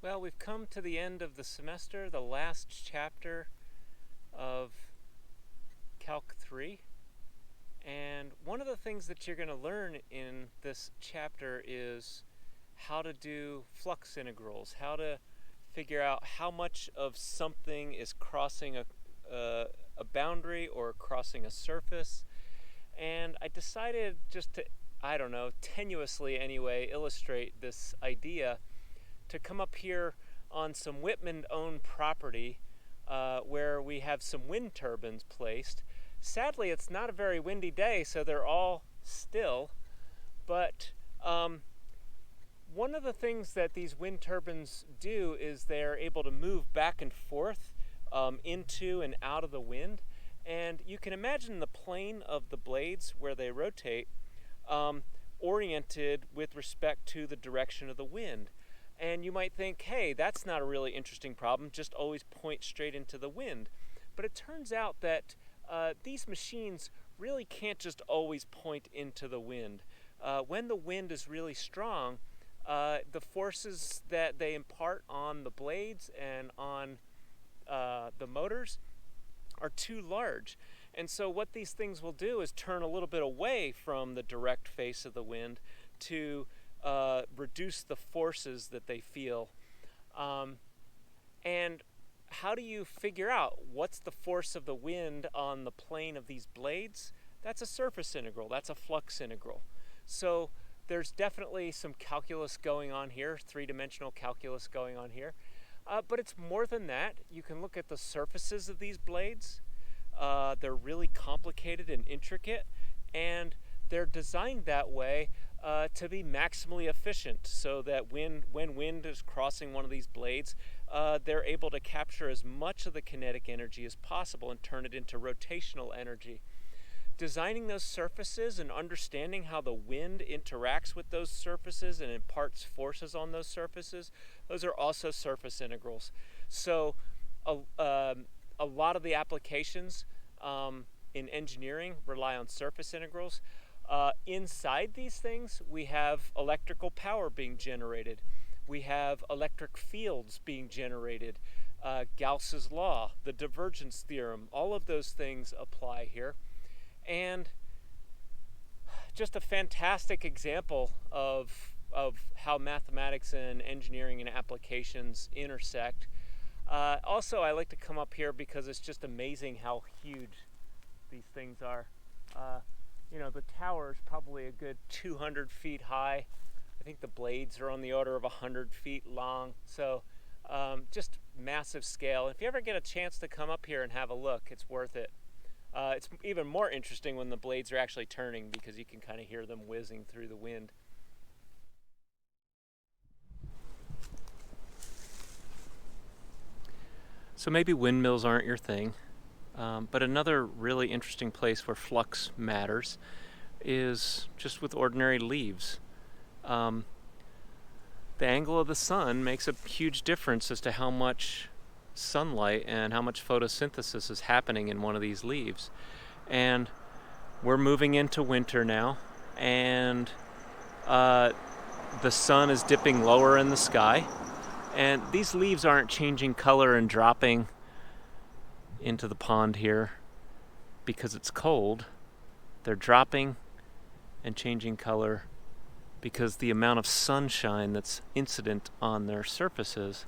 Well, we've come to the end of the semester, the last chapter of Calc 3. And one of the things that you're going to learn in this chapter is how to do flux integrals, how to figure out how much of something is crossing a boundary or crossing a surface. And I decided just to, tenuously anyway, illustrate this idea to come up here on some Whitman-owned property where we have some wind turbines placed. Sadly, it's not a very windy day, so they're all still, but one of the things that these wind turbines do is they're able to move back and forth into and out of the wind, and you can imagine the plane of the blades where they rotate oriented with respect to the direction of the wind. And you might think, hey, that's not a really interesting problem, just always point straight into the wind. But it turns out that these machines really can't just always point into the wind. When the wind is really strong, the forces that they impart on the blades and on the motors are too large. And so what these things will do is turn a little bit away from the direct face of the wind to reduce the forces that they feel. And how do you figure out what's the force of the wind on the plane of these blades? That's a surface integral, that's a flux integral. So there's definitely some calculus going on here, three-dimensional calculus going on here. But it's more than that. You can look at the surfaces of these blades. They're really complicated and intricate, and they're designed that way to be maximally efficient, so that when wind is crossing one of these blades, they're able to capture as much of the kinetic energy as possible and turn it into rotational energy. Designing those surfaces and understanding how the wind interacts with those surfaces and imparts forces on those surfaces, those are also surface integrals. So a lot of the applications in engineering rely on surface integrals. Inside these things, we have electrical power being generated. We have electric fields being generated. Gauss's law, the divergence theorem, all of those things apply here. And just a fantastic example of how mathematics and engineering and applications intersect. Also, I like to come up here because it's just amazing how huge these things are. The tower is probably a good 200 feet high. I think the blades are on the order of 100 feet long. So just massive scale. If you ever get a chance to come up here and have a look, it's worth it. It's even more interesting when the blades are actually turning because you can kind of hear them whizzing through the wind. So maybe windmills aren't your thing, but another really interesting place where flux matters is just with ordinary leaves. The angle of the sun makes a huge difference as to how much sunlight and how much photosynthesis is happening in one of these leaves. And we're moving into winter now, and the sun is dipping lower in the sky, and these leaves aren't changing color and dropping into the pond here because it's cold. They're dropping and changing color because the amount of sunshine that's incident on their surfaces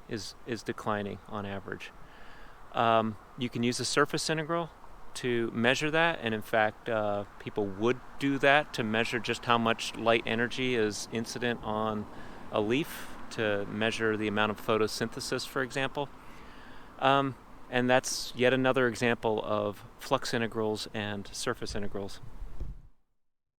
is declining on average. You can use a surface integral to measure that, and in fact people would do that to measure just how much light energy is incident on a leaf, to measure the amount of photosynthesis, for example. And that's yet another example of flux integrals and surface integrals.